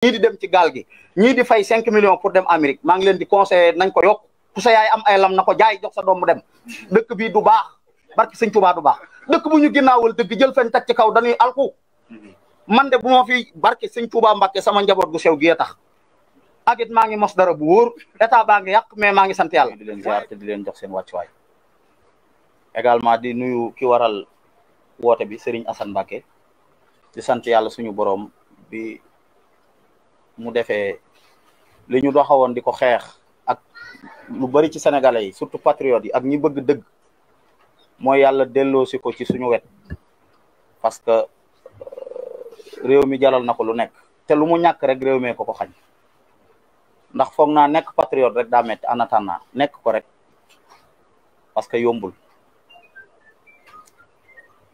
ñii di dem ci gaal gi ñii di fay 5 millions pour dem Amérique maa ngi leen di conseiller nañ ko yokk ku sa yaay am ay lam na ko jaay jox sa doom mu dem dëkk bii du baax barki sëñ Tuubaa du baax dëkk bu ñu ginnaawal dëgg jël fen teg ci kaw dañuy alku man de bu ma fi barki sëñ Tuubaa Mbàkke sama njaboot gu sew gi tax ak it maa ngi mos dara bu wóor état baa ngi yàq mais maa ngi sant yàlla di leen ziar te di leen jox seen wàccuwaay également di nuyu ki waral woote bi Serigne Assane Mbacké di sant yàlla suñu borom bi mu defee li ñu doxawoon di ko xeex ak lu bari ci sénégalais yi surtout patriotes yi ak ñi bëgg dëgg mooy yàlla delloosi ko ci suñu wet parce que réew mi jalal na ko lu nekk te lu mu ñàkk rek réew mee ko ko xañ ndax foog naa nekk patriote rek daa metti en attendant nekk ko rek parce que yombul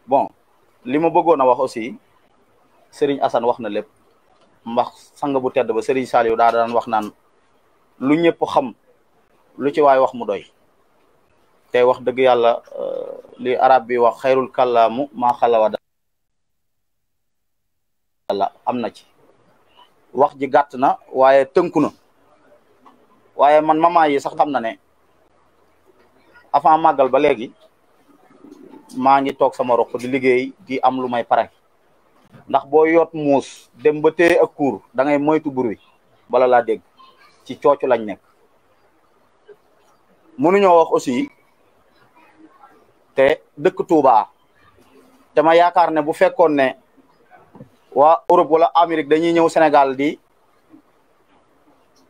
bon li ma bëggoon a wax aussi Serigne Assane wax na lépp mbax sang bu tedd ba Serigne Saliou daa daan wax naan lu ñëpp xam lu ci waay wax mu doy te wax dëgg yàlla li arab bi wax xayrul kàllaamu maa xalawa dala am na ci wax ji gàtt na waaye tënku na waaye man mama yi sax xam na ne avant màggal ba léegi maa ngi toog sama roq di liggéey di am lu may pare ndax boo yoot muus dem ba téye ak kuur da ngay moytu bruit bala laa dégg ci coocu lañ nekk mënuñoo wax aussi te dëkk Touba te ma yaakaar ne bu fekkoon ne waa Europe wala Amérique dañuy ñëw Sénégal di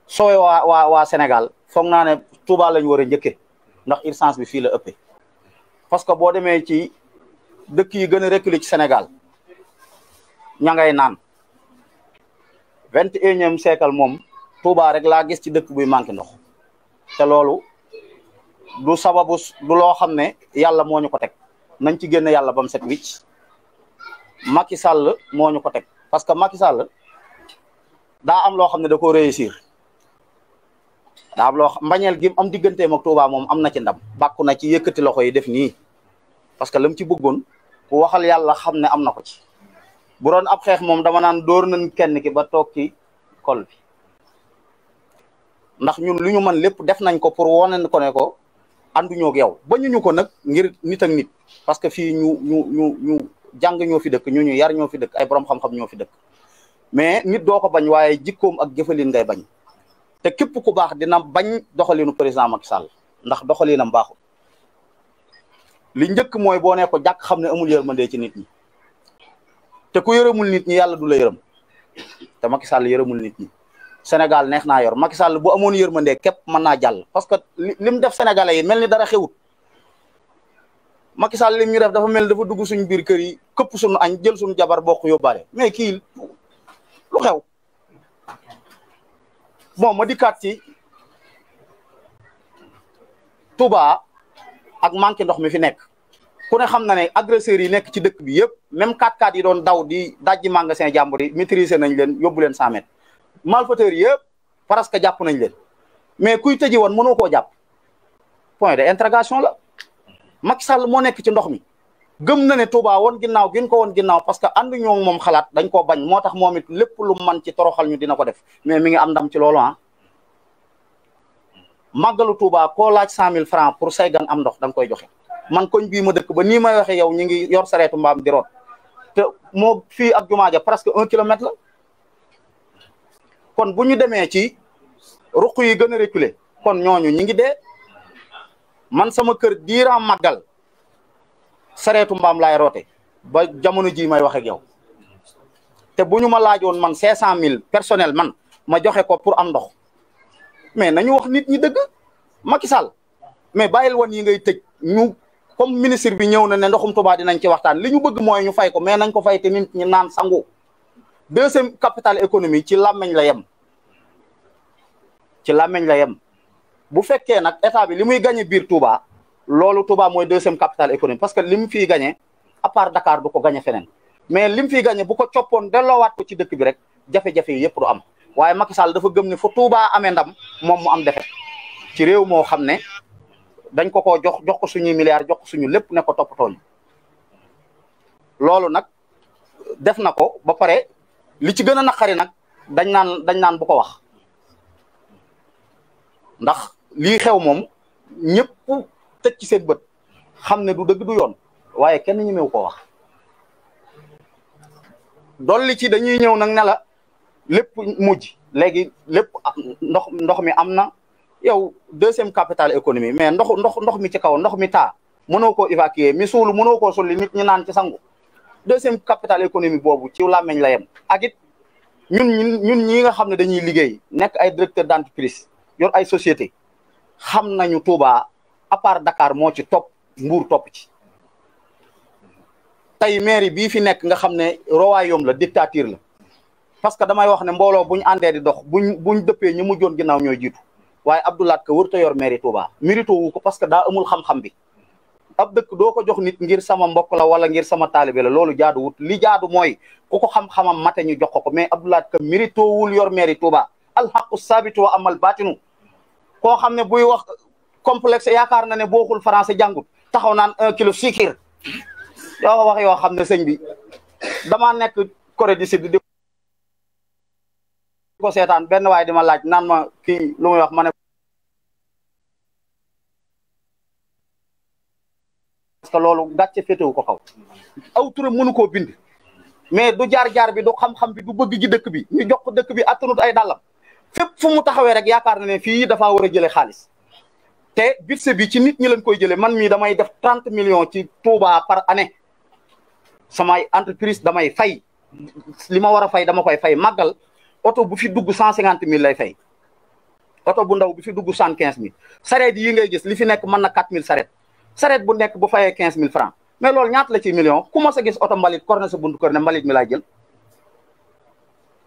soowe waa Sénégal foog naa ne Touba lañ war a njëkke ndax urgence bi fii la ëppee parce que boo demee ci dëkk yi gën a reculé ci Sénégal ña ngay naan 21e siècle moom Touba rek laa gis ci dëkk buy manqué ndox te loolu du sababu du loo xam ne yàlla moo ñu ko teg nañ ci génn yàlla ba mu set wicc Macky Sall moo ñu ko teg parce que Macky Sall daa am loo xam ne da ko réussir daa am loo mbañeel gi am digganteem ak Touba moom am na ci ndam bàkku na ci yëkkati loxo yi def nii parce que lam ci bëggoon ku waxal yàlla xam ne am na ko ci bu doon ab xeex moom dama naan dóor nañ kenn ki ba toog ci kol bi ndax ñun lu ñu mën lépp def nañ ko pour wane ko ne ko ànduñoo ak yow bañuñu ko nag ngir nit ak nit parce que fii ñu jàng ñoo fi dëkk ñu yar ñoo fi dëkk ay borom xam-xam ñoo fi dëkk mais nit doo ko bañ waaye jikkoom ak jëfalin ngay bañ te képp ku baax dina bañ doxalinu président Macky Sall ndax doxalinam baaxul li njëkk mooy boo ne ko jàkk xam ne amul yërmande ci nit ñi te ku yërëmul nit ñi yàlla du la yërëm te Macky Sall yërëmul nit ñi Sénégal neex naa yor Macky Sall bu amoon yërmande képp mën naa jàll parce que lim def sénégalais yi mel ni dara xewut Macky Sall lim ñu def dafa mel ni dafa dugg suñu biir kër yi këpp suñu añ jël suñu jabar bokk yóbbaale mais kii lu xew bon ma dikkaat ci Touba ak manqué ndox mi fi nekk ku ne xam na ne agresseurs yi nekk ci dëkk bi yëpp même 4x4 yi doon daw di dajji magasin jàmbur yi maîtriser nañ leen yóbbu leen 100 mètres malfaiteurs yëpp parce que jàpp nañ leen mais kuy tëji woon mënoo koo jàpp point de interrogation la Macky Sall moo nekk ci ndox mi gëm na ne Touba woon ginnaaw gën ko woon ginnaaw parce que ànd ñoo moom xalaat dañ koo bañ moo tax moom it lépp lu man ci toroxal ñu dina ko def mais mi ngi am ndam ci loolu ah màggalu Touba koo laaj 100 000 francs pour say gan am ndox da nga koy joxe man koñ bii ma dëkk ba nii may waxe yow ñu ngi yor sareetu mbaam di root te moo fii ak jumaa ja presque 1 kilomètre la kon bu ñu demee ci ruq yi gën a reculé kon ñooñu ñi ngi dee man sama kër diiraa màggal sareetu mbaam laay roote ba jamono ji may wax ak yow te bu ñu ma laajoon man 500 000 personnel man ma joxe ko pour am ndox mais nañu wax nit ñi dëgg Macky Sall mais bàyyil woon yi ngay tëj ñu comme ministre bi ñëw na ne ndoxum Touba dinañ ci waxtaan li ñu bëgg mooy ñu fay ko mais nañ ko fay te nit ñi naan sangu deuxième capital économie ci làmmeñ la yem ci làmmeñ la yem bu fekkee nag état bi li muy gagné biir Touba loolu Touba mooy deuxième capital économique parce que li mu fiy gagné à part Dakar du ko gagné feneen mais li mu fiy gagné bu ko coppoon delloowaat ko ci dëkk bi rek jafe-jafe yi yëpp du am waaye Macky Sall dafa gëm ne fu Touba amee ndam moom mu am defet ci réew moo xam ne dañ ko koo jox ko suñuy milliards jox ko suñu lépp ne ko toppatoo ñu loolu nag def na ko ba pare li ci gën a naqari nag dañ naan bu ko wax ndax lii xew moom ñëpp tëj ci seen bët xam ne du dëgg du yoon waaye kenn ñemewu ko wax. dolli ci dañuy ñëw nag ne la lépp mujj léegi lépp ndox mi am na yow deuxième capitale économie mais ndox mi ci kaw ndox mi taa mënoo koo évacuer mi suulu mënoo koo sulli nit ñi naan ci sangu deuxième capitale économie boobu ci làmmeñ la yem. ak it ñun ñi nga xam ne dañuy liggéey nekk ay directeur d'entreprise yor ay société xam nañu Touba à part Dakar moo ci topp Mbour topp ci. tey mairie bii fi nekk nga xam ne royaume la dictature la parce que damay wax ne mbooloo buñ àndee di dox buñ dëppee ñu mujjoon ginnaaw ñooy jiitu waaye Abdou Lahad Ka wërta yor mairie Touba mérito wu ko parce que daa amul xam-xam bi. ab dëkk doo ko jox nit ngir sama mbokk la wala ngir sama taalibe la loolu jaadu wut li jaadu mooy ku ko xam-xamam mate ñu jox ko mais Abdou Lahad Ka mérito wul yor mairie Touba alxaqu sabitu wa amal batinu koo xam ne buy wax complexe yaakaar na ne booxul français jàngut taxaw naan 1 kilo sikir yoo wax yoo xam ne sëñ bi damaa nekk Corée du Sud di ko seetaan benn waaye di ma laaj naan ma kii lu muy wax ma ne parce que loolu gàcce féetewu ko kaw aw turam mënu koo bind mais du jaar-jaar bi du xam-xam bi du bëgg ji dëkk bi ñu jox ko dëkk bi attanut ay dàllam fépp fu mu taxawee rek yaakaar na ne fii dafaa war a jëlee xaalis te budget bi ci nit ñi lañ koy jëlee man mii damay def 30 millions ci Touba par année samay entreprise damay fay li ma war a fay dama koy fay màggal oto bu fi dugg 150 000 lay fay oto bu ndaw bu fi dugg 75 000 sareet yi ngay gis li fi nekk mën na 4 000 sareet bu nekk bu fayee 15 000 francs mais loolu ñaata la ci million ku ma sa gis oto mbalit korne sa buntu kër ne mbalit mi laay jël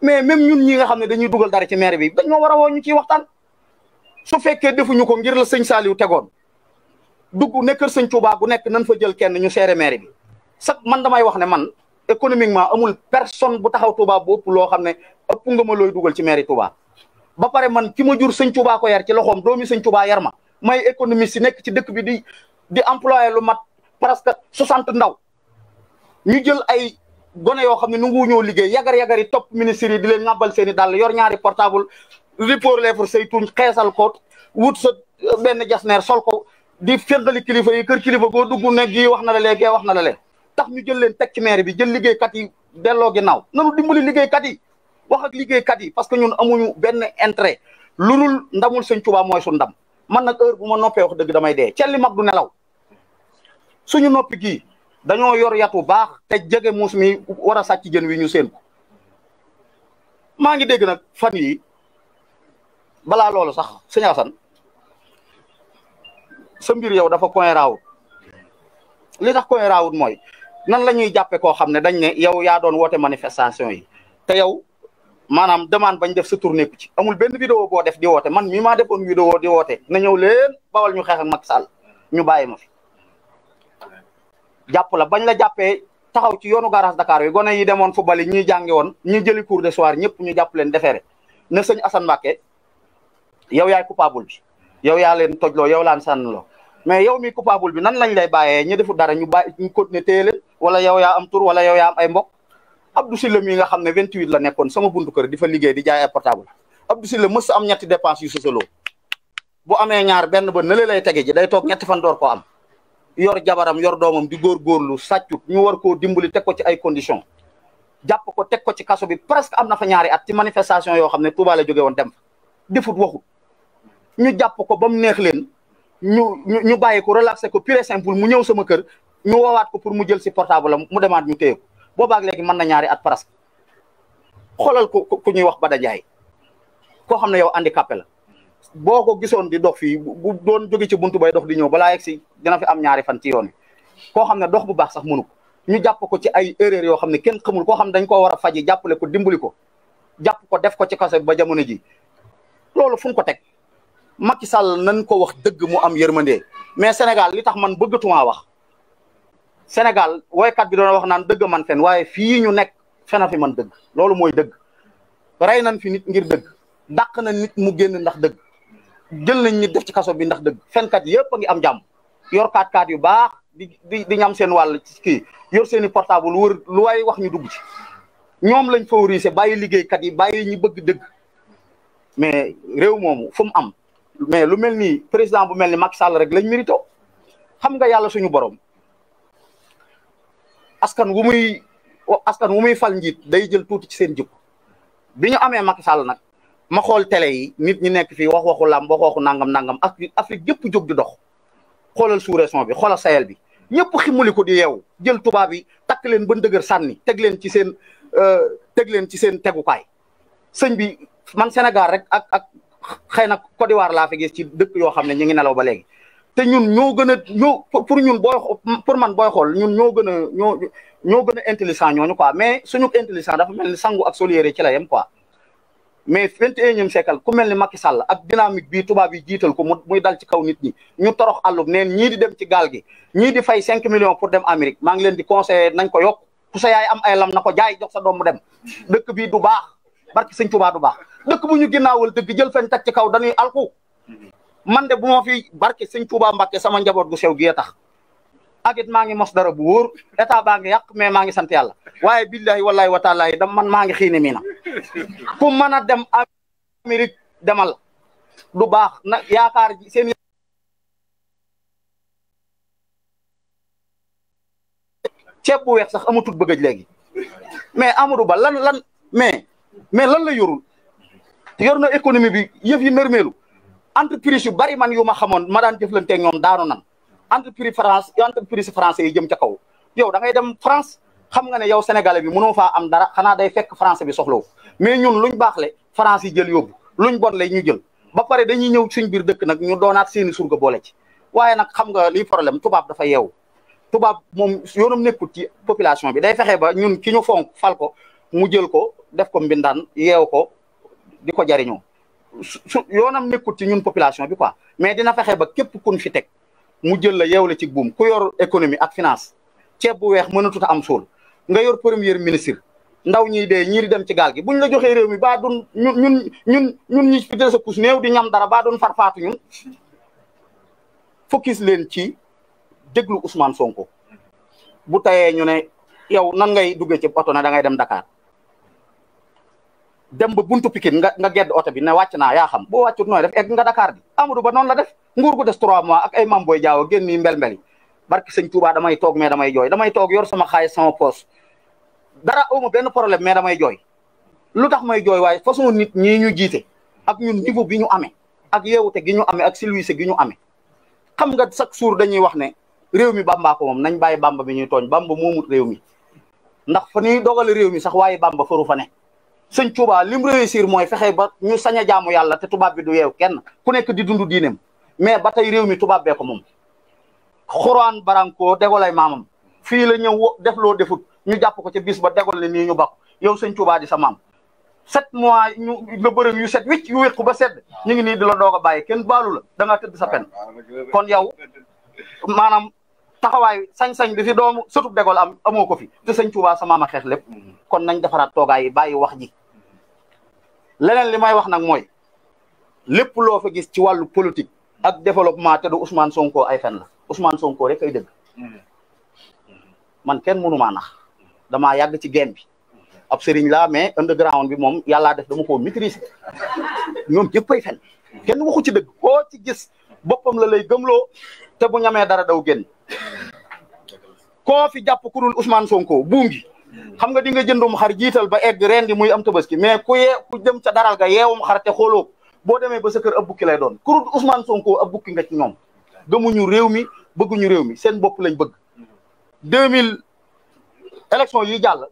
mais même ñun ñi nga xam ne dañuy dugal dara ci maire bi dañoo war a woo ñu ciy waxtaan su fekkee defuñu ko ngir la sëñ Saliou tegoon dugg ne kër sëñ Touba gu nekk nañ fa jël kenn ñu seere maire bi sax man damay wax ne man économiquement amul personne bu taxaw Touba bu ëpp loo xam ne ëpp nga ma looy dugal ci mairie Touba ba pare man ki ma jur sëñ Touba ko yar ci loxoom doomi sëñ Touba yar ma may économiste si nekk ci dëkk bi di employé lu mat presque 60 ndaw ñu jël ay gone yoo xam ne nu ngu ñëw liggéey yagar yi topp ministres yi di leen ñàbbal seen i dàll yor ñaari portable report lèvre say tuñ xeesal ko wut sa benn jasneer sol ko di féddali kilifa yi kër kilifa goo dugg ne gii wax na la léegi wax na la leen tax ñu jël leen teg ci maire bi jël liggéeykat yi delloo ginnaaw nanu dimbali liggéeykat yi wax ak liggéeykat yi parce que ñun amuñu benn intérêt lu dul ndamul sëñ Touba mooy su ndam man nag heure bu ma noppee wax dëgg damay dee celli mag du nelaw suñu noppi gii dañoo yor yatu baax te jege muus mi war a sàcc jën wi ñu seen ko maa ngi dégg nag fan yi balaa loolu sax sëñ Assane sa mbir yow dafa point raawut li tax point raawut mooy nan la ñuy jàppe koo xam ne dañ ne yow yaa doon woote manifestation yi te yow maanaam demande bañ def sa tournée ku ci amul benn vidéo boo def di woote man mii maa defoon vidéo di woote na ñëw leen bawal ñu xeex ak Macky Sall ñu bàyyi ma fi jàpp la bañ la jàppee taxaw ci yoonu garage Dakar yi gone yi demoon football yi ñuy jàngi woon ñi jëli cours de soir ñëpp ñu jàpp leen defeere ne sëñ Assane Mbacké yow yaay coupable bi yow yaa leen tojloo yow laan sànnloo mais yow mi coupable bi nan lañ lay bàyyee ñu defu dara ñu bàyyi ñu continuer téye leen wala yow yaa am tur wala yow yaa am ay mbokk Abdou Sylla mi nga xam ne 28 la nekkoon sama buntu kër di fa liggéey di jaay ay portable Abdou Sylla mës am ñetti dépense yu sosaloo bu amee ñaar benn ba nële lay tege ji day toog ñetti fan door koo am yor jabaram yor doomam di góorgóorlu sàccut ñu war koo dimbali teg ko ci ay conditions jàpp ko teg ko ci kaso bi presque am na fa ñaari at ci manifestation yoo xam ne Touba la jóge woon dem fa defut waxut ñu jàpp ko ba mu neex leen ñu bàyyi ko relaxé ko pure simple mu ñëw sama kër ñu woowaat ko pour mu jël si portable am mu demaat ñu téye ko boobaag léegi mën na ñaari at presque xoolal ko ku ñuy wax Bada Ndiaye koo xam ne yow handicapé la boo ko gisoon di dox fii bu doon jóge ci buntu bay dox di ñëw balaa yegg si dina fi am ñaari fan ci yoon koo xam ne dox bu baax sax mënu ko ñu jàpp ko ci ay erreur yoo xam ne kenn xamul koo xam ne dañ koo war a faji jàppale ko dimbali ko jàpp ko def ko ci kaso ba jamono ji loolu fu mu ko teg Macky Sall nañ ko wax dëgg mu am yërmande mais Sénégal li tax man bëggatuma wax Sénégal woykat bi doon wax naan dëgg man fen waaye fii ñu nekk fena fi man dëgg loolu mooy dëgg rey nañ fi nit ngir dëgg dàq na nit mu génn ndax dëgg jël nañ nit def ci kaso bi ndax dëgg fenkat yëpp a ngi am jàmm yor kaat yu baax di ñam seen wàll ci kii yor seen i portable wër lu waay wax ñu dugg ci ñoom lañ favoriser bàyyi liggéeykat yi bàyyi ñi bëgg dëgg mais réew moomu fu mu am mais lu mel ni président bu mel ni Macky Sall rek lañ mérito. xam nga yàlla suñu borom askan wu muy fal njiit day jël tuuti ci seen jikko bi ñu amee Macky Sall nag ma xool télé yi nit ñi nekk fii wax waxu làmb wax waxu nangam ak Afrique yëpp jóg di dox xoolal sous-région bi xoolal Sahel bi ñëpp ximuli ko di yeewu jël tubaab yi takk leen ba ndëgër sànni teg leen ci seen tegukaay sëñ bi man Sénégal rek ak xëy na Côte d'Ivoire laa fi gis ci dëkk yoo xam ne ñu ngi nelaw ba léegi te ñun ñoo gën a pour ñun pour man booy xool ñun ñoo gën a intelligent ñooñu quoi mais suñu intelligent dafa mel ni sangu ak soliéré ci la yem quoi mais 21e siècle ku mel ni Macky Sall ak dynamique bii tubaab yi jiital ko muy dal ci kaw nit ñi ñu torox àllub neen ñii di dem ci gaal gi ñii di fay 5 millions pour dem Amérique maa ngi leen di conseiller nañ ko yokk ku sa yaay am ay lam na ko jaay jox sa doom mu dem dëkk bii du baax barki sëñ Tuubaa du baax dëkk bu ñu ginnaawal dëgg jël fen teg ci kaw dañuy alku man de bu ma fi barke sëñ Tuubaa Mbàkke sama njaboot gu sew gi tax ak it maa ngi mos dara bu wóor état baa ngi yàq mais maa ngi sant yàlla waaye billahi wallahi wa taala dam man maa ngi xiini mi na ku mën a dem Amérique demal du baax na yaakaar seen ceeb bu weex sax amatul bëggaj léegi mais Amadou Ba mais lan la yorul yor na économie bi yëf yi nërmeelu entreprise yu bari man yu ma xamoon ma daan jëflanteeg ñoom daanu nan entreprise français yi jëm ca kaw yow da ngay dem France xam nga ne yow sénégalais bi mënoo faa am dara xanaa day fekk français bi soxlawu mais ñun luñ baaxle France yi jël yóbbu luñ bon le ñu jël ba pare dañuy ñëw suñ biir dëkk nag ñu doonaat seeni surga boole ci waaye nag xam nga lii problème tubaab dafa yeewu tubaab moom yoonam nekkul ci population bi day fexe ba ñun ki ñu fonk fal ko mu jël ko def ko mbindaan yeew ko di ko jariñoo yoonam nekkul ci ñun population bi quoi mais dina fexe ba képp kun fi teg mu jël la yeew la ci buum ku yor économie ak finance ceeb bu weex mënatut a am suul nga yor premier ministre ndaw ñi dee ñii di dem ci gaal gi buñ la joxee réew mi baa dun ñun ñi fi des a kus néew di ñam dara baa dun farfaatu ñun focus leen ci déglu Ousmane Sonko bu tayee ñu ne yow nan ngay duggee ci oto ne da ngay dem Dakar dem ba buntu Pikine nga gedd oto bi ne wàcc naa yaa xam boo wàccut nooy def egg nga Dakar bi Amadou Ba noonu la def nguur gu des 3 mois ak ay mam booy jaaw génn yi mbel-mbel yi barki sëñ Touba damay toog mais damay jooy damay toog yor sama xaalis sama poos dara awma benn problème mais damay jooy lu tax may jooy waaye façon nit ñii ñu jiite ak ñun niveau bi ñu amee ak yeewute gi ñu amee ak silwise gi ñu amee xam nga chaque jour dañuy wax ne réew mi Bamba ko moom nañ bàyyi Bamba bi ñuy tooñ Bamba moomut réew mi ndax fa ñuy dogale réew mi sax waaye Bamba faru fa ne sëñ Touba lim réussir mooy fexe ba ñu sañ a jaamu yàlla te tubaab bi du yeew kenn ku nekk di dund diineem mais ba tey réew mi tubaab bee ko moom xuraan baranko degolay maamam fii la ñëw def loo defut ñu jàpp ko ca bis ba degol ne nii ñu bakk yow sëñ Touba di sa maam 7 mois ñu nga bërëg yu set wicc yu wéqu ba sedd ñu ngi nii di la doog a bàyyi kenn baalu la da nga tëdd sa pen kon yow maanaam taxawaay sañ-sañ bi fi doomu sutub degol am amoo ko fi te sëñ Touba sa maam a xeex lépp kon nañ defaraat toogaay yi bàyyi wax ji leneen li may wax nag mooy lépp loo fa gis ci wàllu politique ak développement te du Ousmane Sonko ay fen la Ousmane Sonko rek ay dëgg man kenn mënumaa nax damaa yàgg ci game bi ab sëriñ laa mais underground bi moom yàllaa def dama koo maîtriser ñoom ñëpp ay fen kenn waxu ci dëgg koo ci gis boppam la lay gëmloo te bu ñamee dara daw génn koo fi jàpp ku dul Ousmane Sonko buum gi xam nga di nga jëndum xar jiital ba egg ren di muy am tabaski mais ku dem ca daral ga yeewum xar te xooloo boo demee ba sa kër ab bukki lay doon ku dul Ousmane Sonko ab bukki nga ci ñoom gëmuñu réew mi bëgguñu réew mi seen bopp lañ bëgg 2000 élection yi jàll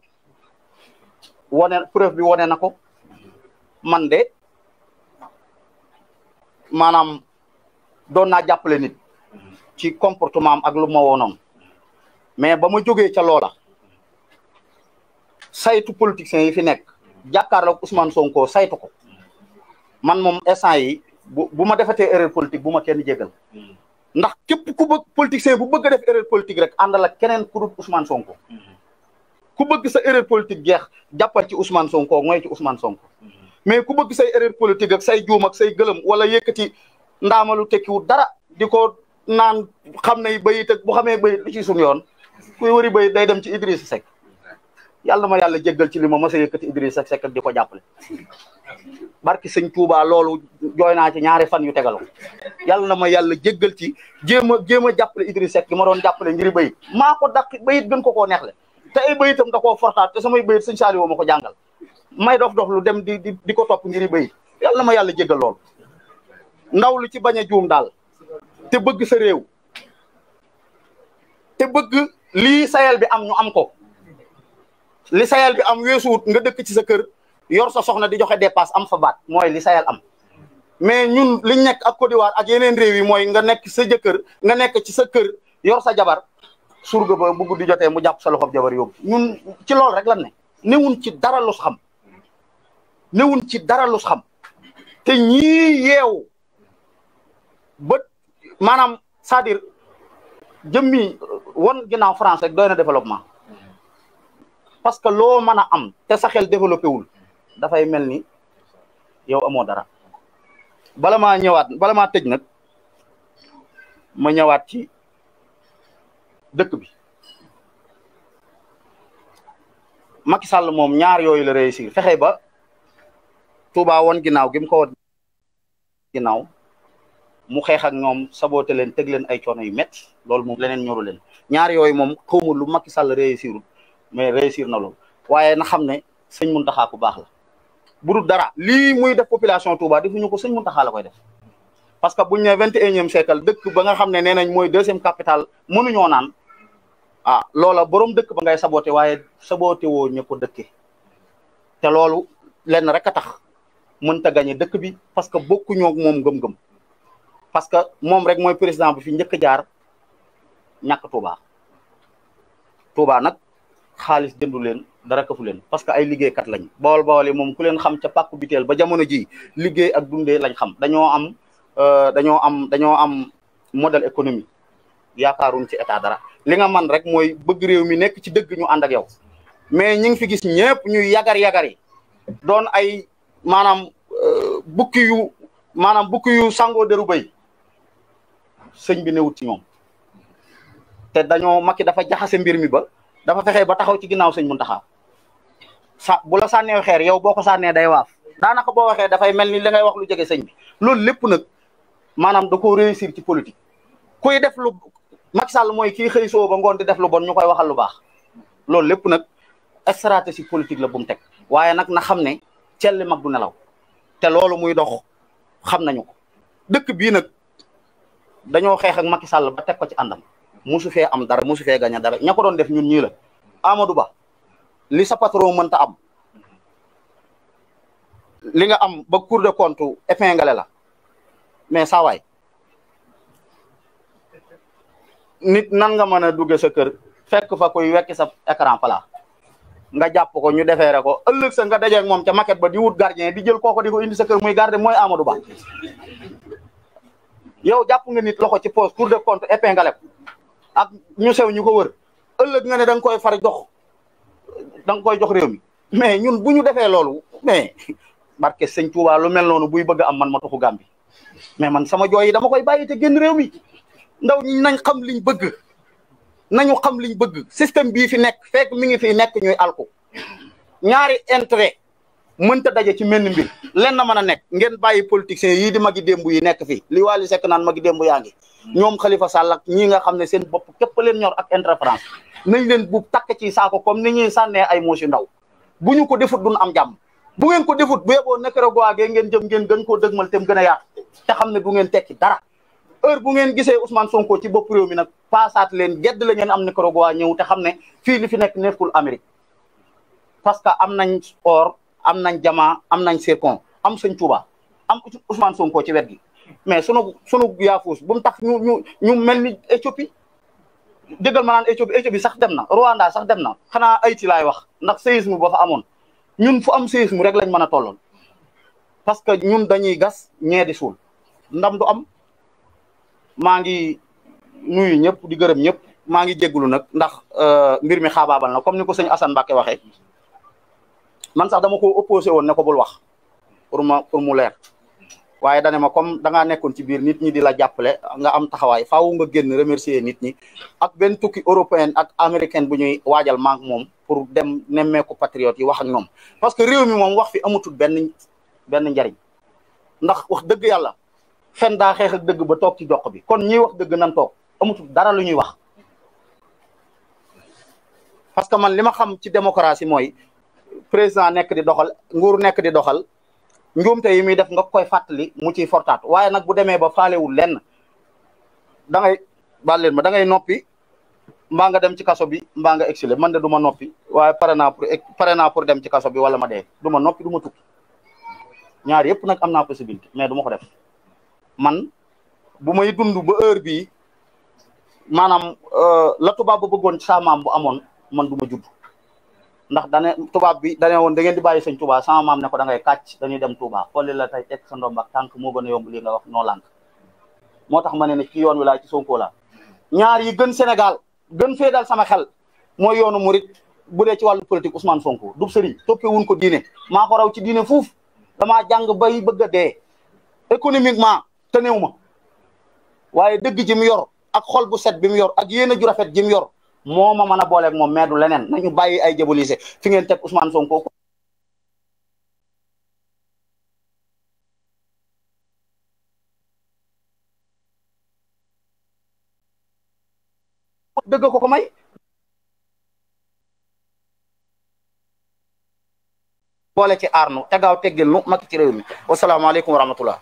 wone preuve bi wone na ko man de maanaam doon naa jàppale nit ci comportement am ak lu ma woonoon mais ba ma jógee ca loola saytu politiciens yi fi nekk jàkkaarloog Ousmane Sonko saytu ko man moom instant yi bu ma defatee erreur politique bu ma kenn jégal ndax képp ku bëgg politicien bu bëgg a def erreur politique rek àndal ak keneen ku dul Ousmane Sonko ku bëgg sa erreur politique jeex jàppal ci Ousmane Sonko mooy ci Ousmane Sonko mais ku bëgg say erreur politique ak say juum ak say gëlëm wala yëkkati ndaamalu tekkiwut dara di ko naan xam ne bayit ak bu xamee bayit lu ci suñu yoon kuy wëri bayit day dem ci Idrissa Seck yàlla na ma yàlla jéggal ci li ma mës a yëkkati Idrissa Seck di ko jàppale barki sëñ Touba loolu jooy naa ci ñaari fan yu tegaloo yàlla na ma yàlla jéggal ci jéem a jàppale Idrissa Seck gi ma doon jàppale ngir bayit maa ko daq bayit gën ko koo neexle te ay bayitam da koo fortaat te samay bayit sëñ Saliou ma ko jàngal may dof lu dem di ko topp ngir bayit yàlla na ma yàlla jéggal loolu ndaw lu ci bañ a juum daal te bëgg sa réew te bëgg lii sayal bi am ñu am ko li sayal bi am weesuut nga dëkk ci sa kër yor sa soxna di joxe dépasse am fa baat mooy li sayal am mais ñun liñ nekk ak Côte d'Ivoire ak yeneen réew yi mooy nga nekk sa jëkkër nga nekk ci sa kër yor sa jabar surga ba bu guddi jotee mu jàpp sa loxob jabar yóbbu ñun ci loolu rek lan ne newun ci dara lus xam newun ci dara lus xam te ñii yeewu ba maanaam c'est-à-dire jëmmi won ginnaaw France rek doy na développement parce que loo mën a am te sa xel développé wul dafay mel ni yow amoo dara bala maa tëj nag ma ñëwaat ci dëkk bi Macky Sall moom ñaar yooyu la réussir fexe ba Touba woon ginnaaw gi mu ko woon ginnaaw mu xeex ak ñoom saboté leen teg leen ay coono yu métti loolu moom leneen ñoru leen ñaar yooyu moom xawma lu Macky Sall réussirul mais réussir na loolu waaye na xam ne sëñ Mountakha ku baax la bu dul dara lii muy def population Touba defuñu ko sëñ Mountakha la koy def parce que buñ ne 21e siècle dëkk ba nga xam ne nee nañ mooy 2e capitale mënuñoo naan loola borom dëkk ba ngay saboté waaye saboté woo ñu ko dëkke te loolu lenn rek a tax mënta gañe dëkk bi parce que bokkuñoo ak moom gëm-gëm parce que moom rek mooy président bi fi njëkk jaar ñàkk Touba nag xaalis jëndu leen dara kafu leen parce que ay liggéeykat lañ bawol yi moom ku leen xam ca pàkku biteel ba jamono ji liggéey ak dundee lañ xam dañoo am modèle économique yaakaaruñ ci état dara li nga man rek mooy bëgg réew mi nekk ci dëgg ñu ànd ak yow mais ñi ngi fi gis ñëpp ñuy yagar yi doon ay maanaam bukki yu sangoo deru bay sëñ bi newut ci ñoom te Macky dafa jaxase mbir mi ba dafa fexe ba taxaw ci ginnaaw sëñ Mountakha bu la sànnee xeer yow boo ko sànnee day waaf daanaka boo waxee dafay mel ni li ngay wax lu jege sëñ bi loolu lépp nag maanaam da koo réussir ci politique kuy def lu Macky Sall mooy kii xëy soo ba ngoon di def lu bon ñu koy waxal lu baax loolu lépp nag stratégie politique la bu mu teg waaye nag na xam ne celli mag du nelaw te loolu muy dox xam nañu ko dëkk bii nag dañoo xeex ak Macky Sall ba teg ko ci àndam musu fee am dara musu fee gaña dara ña ko doon def ñun ñii la Amadou Ba li sa patron mënta am li nga am ba Cour des comptes épinglé la mais saa waay nit nan nga mën a dugge sa kër fekk fa koy wekki sa écran plat nga jàpp ko ñu defeere ko ëllëg sa nga dajeeg moom ca maquette ba di wut gardien di jël kooko di ko indi sa kër muy garde mooy Amadou Ba yow jàpp nga nit loxo ci poste Cour des comptes épinglé ko ak ñu sew ñu ko wër ëllëg nga ne da nga koy far jox da nga koy jox réew mi mais ñun bu ñu defee loolu mais barke sëñ Touba lu mel noonu buy bëgg am man ma tuxu Gàmbi mais man sama jooy yi dama koy bàyyi te génn réew mi ndaw ñi nañ xam liñ bëgg nañu xam liñ bëgg système bii fi nekk fekk mi ngi fi nekk ñuy alko ñaari intérêt mënta daje ci menn mbir len na mën a nekk ngeen bàyyi politiciens yii di magi démb yi nekk fii li Wally Seck naan magi démb yaa ngi ñoom Khalifa Sall ak ñii nga xam ne seen bopp képp leen ñor ak intérêt France nañ leen bu takk ci saako comme ni ñuy sànnee ay moosi ndaw bu ñu ko defut duñ am jàmm bu ngeen ko defut bu yeboo Nicaragua gee ngeen jëm ngeen gën koo dëgmal tem gën a yaatu te xam ne du ngeen tekki dara heure bu ngeen gisee Ousmane Sonko ci bopp réew mi nag paasaat leen gedd la ngeen am Nicaragua ñëw te xam ne fii li fi nekk nekkul Amérique parce que am nañ or am nañ jamaa am nañ zircon am sëñ Touba am Ousmane Sonko ci wet gi mais sunu yaafuus bu mu tax ñu mel ni Éthiopie déggal ma naan Éthiopie sax dem na Rwanda sax dem na xanaa Haïti laay wax ndax séisme ba fa amoon ñun fu am séisme rek lañ mën a tolloon parce que ñun dañuy gas ñee di suul ndam du am maa ngi nuyu ñëpp di gërëm ñëpp maa ngi jéggulu nag ndax mbir mi xaabaabal na comme ni ko sëñ Assane Mbacké waxee man sax dama ko opposé woon ne ko bul wax pour mu leer waaye dane ma comme da ngaa nekkoon ci biir nit ñi di la jàppale nga am taxawaay faaw nga génn remercier nit ñi ak benn tukki européenne ak américaine bu ñuy waajal maak moom pour dem nemmeeku patriote yi wax ak ñoom parce que réew mi moom wax fi amatul benn njariñ ndax wax dëgg yàlla fen daa xeex ak dëgg ba toog ci doq bi kon ñiy wax dëgg nan toog amatul dara lu ñuy wax parce que man li ma xam ci démocratie mooy président nekk di doxal nguur nekk di doxal njuumte yi muy def nga koy fàttali mu ciy fortaat waaye nag bu demee ba faalewul lenn da ngay baal leen ma da ngay noppi mbaa nga dem ci kaso bi mbaa nga exilé man de du ma noppi waaye pare naa pour dem ci kaso bi wala ma dee du ma noppi du ma tukki ñaar yëpp nag am naa possibilité mais du ma ko def man bu may dund ba heure bii maanaam la tubaab ba bëggoon ci sa maam bu amoon man du ma judd ndax tubaab bi dane woon da ngeen di bàyyi sëñ Touba sama maam ne ko da ngay kàcc dañuy dem Touba xolli la tey teg sa ndomb ak tànk moo gën a yomb li nga wax noo lànk moo tax ma ne ci yoon wi laa ci Sonko la ñaar yi gën Sénégal gën fee dal sama xel mooy yoonu murit bu dee ci wàllu politique Ousmane Sonko du sëriñ toppee wuñ ko diine maa ko raw ci diine fuuf damaa jàng bay bëgg a dee économiquement te néew ma waaye dëgg ji mu yor ak xol bu set bi mu yor ak yéene ju rafet ji mu yor moo ma mën a booleeg moom mais du leneen nañu bàyyi ay jabolise fi ngeen teg Ousmane Sonko dëgg ko may boole ci aarnu tegaaw teggil nu makki ci réew mi wasalaamaaleykum wa rahmatullah